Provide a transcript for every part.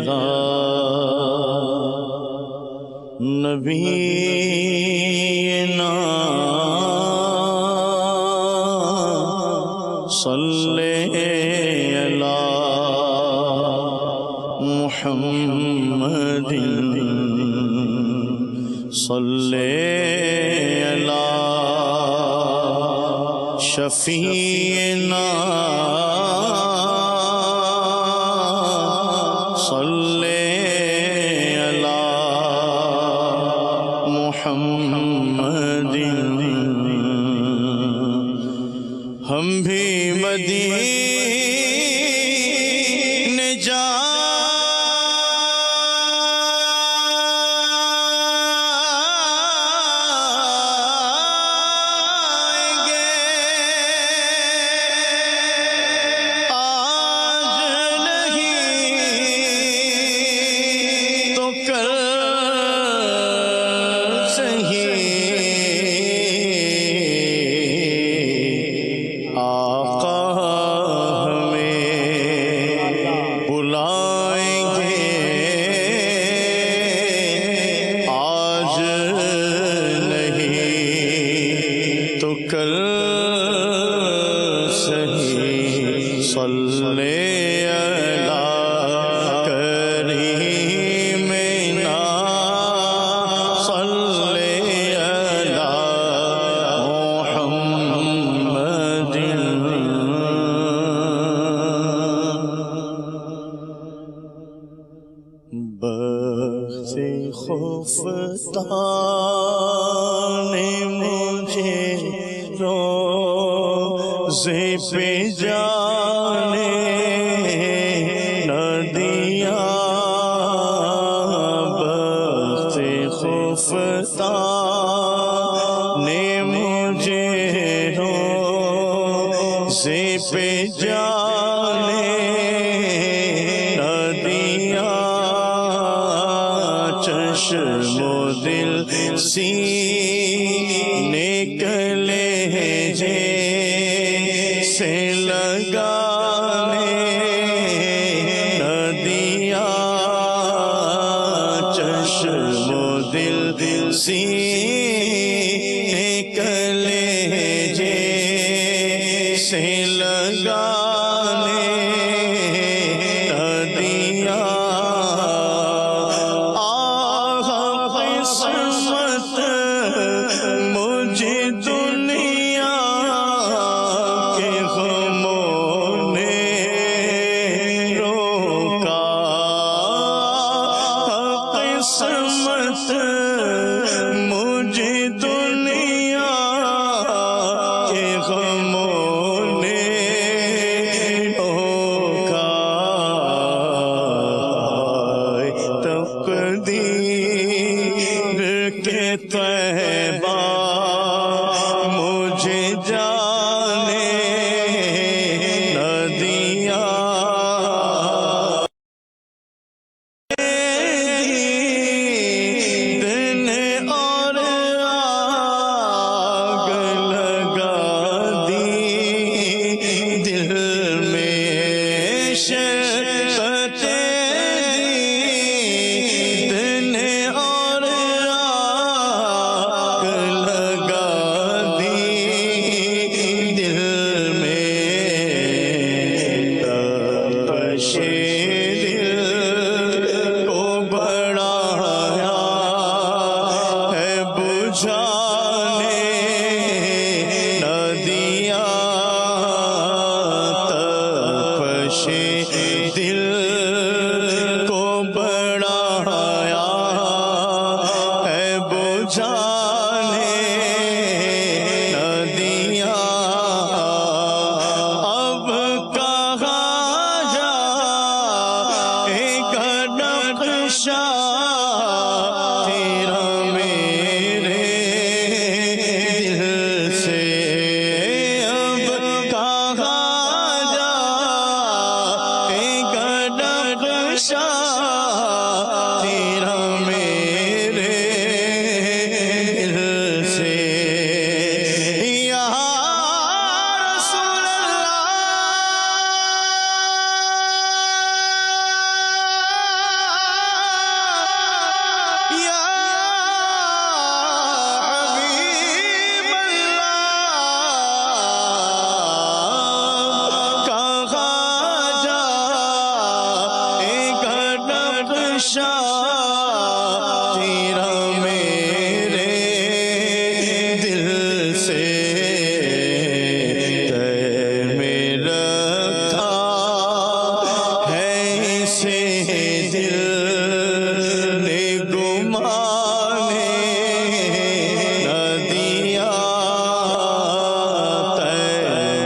لگا نبینا صلی علی محمد صلی علی شفیعنا صلی علی محمد ہم بھی مدینے جائیں گے آج نہیں تو کل صحیح آقا ہمیں بلائیں گے آج نہیں تو کل صحیح صلی علی کریمنا صلی علی محمد بخت خفتان مجھے روزے پہ جانے نہ دیا بخت خفتان مجھے روزے پہ جانے نہ دیا چشم و دل سینے کلیجے سے لگانے نہ دیا چشم و دل سینے کلیجے سے لگانے نہ دیا قسمت مجھے دنیا کے غموں نے روکا قسمت مجھے دنیا کے غموں نے روکا تقدیر کے طیبہ مجھے جانے نہ دیا دن اور آگ لگا دی دل میں شربت دن اور آگ لگا دی دل میں تپش دل کو بڑھایا ہے بجھانے نہ دیا تپش دل کو بڑھایا ہے بجھانے نہ دیا اب کہاں جائے گا نقشہ تیرا میرے دل سے اب کہاں جائے گا نقشہ تیرا میرے دل سے یا رسول اللہ نقشہ تیرا میرے دل سے تے میں رکھا ہے اسے دل نے گمانے نہ دیا تے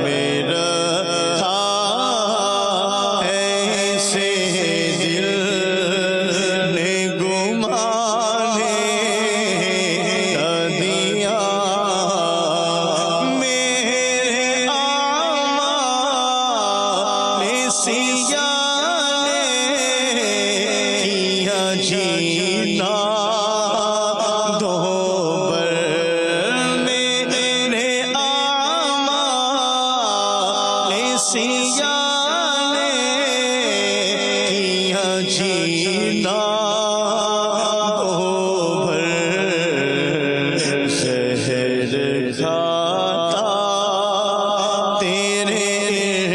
میں رکھا ہے اسے دل نے گمانے نہ دیا میرے اعمال سیاہ نے کیا جینا دوبر میرے اعمال سیاہ نے کیا جینا دوبر زہر کھاتا تیرے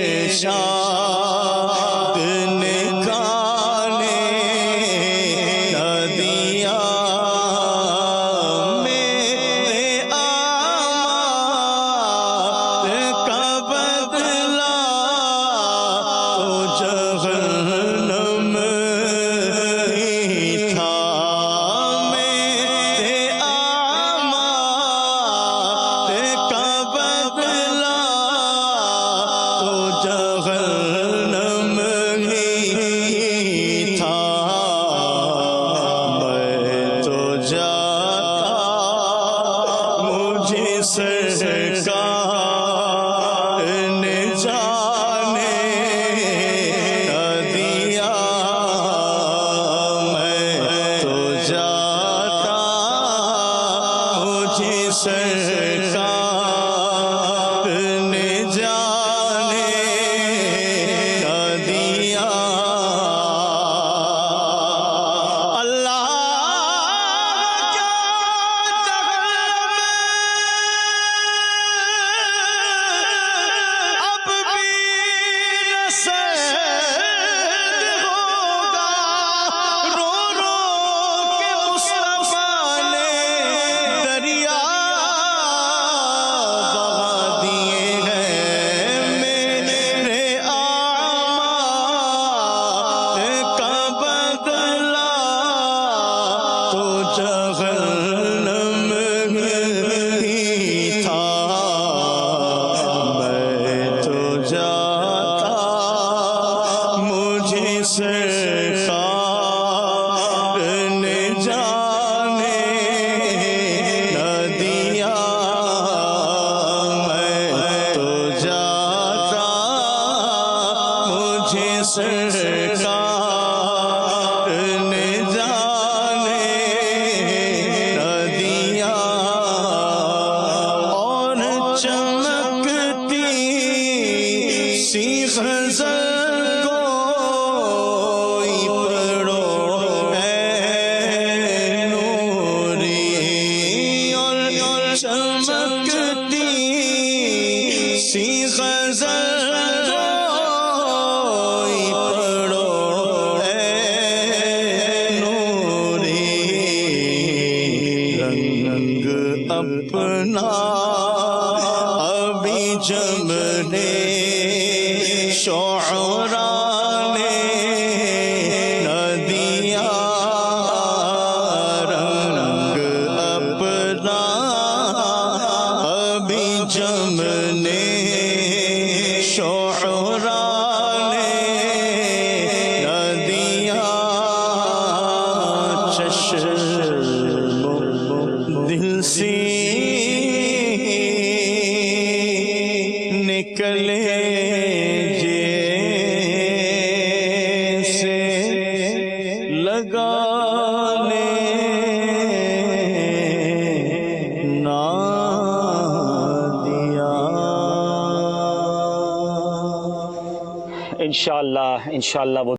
ارشاد نے کھانے نہ دیا میرے اعمال کا بدلہ تو جہنم ہی تھا میرے اعمال کا بدلہ تو جہنم ہی تھا میں تو جاتا مجھے سرکار نے جانے نہ دیا میں تو جاتا مجھے سرکار نے جانے نہ دیا اللہ کیا جہنم اب بھی نہ سرد ہوگا رو رو کے مصطفیٰ نے دریا بہا دیے ہیں میرے اعمال کا بدلہ تو جہنم ہی تھا میں تو جاتا مجھے سرکار نے جانے نہ دیا میں تو جاتا مجھے سرکار نے جانے نہ دیا اور چمکتی سی غزل کوئی پڑھو اے نوری اور چمکتی سی غزل کوئی پڑھو اے نوری رنگ اپنا ابھی جمنے شعراء نے نہ دیا رنگ اپنا ابھی جمنے شعراء نے نہ دیا چشم دل سے نکلے جیسے لگانے نہ دیا انشاءاللہ وہ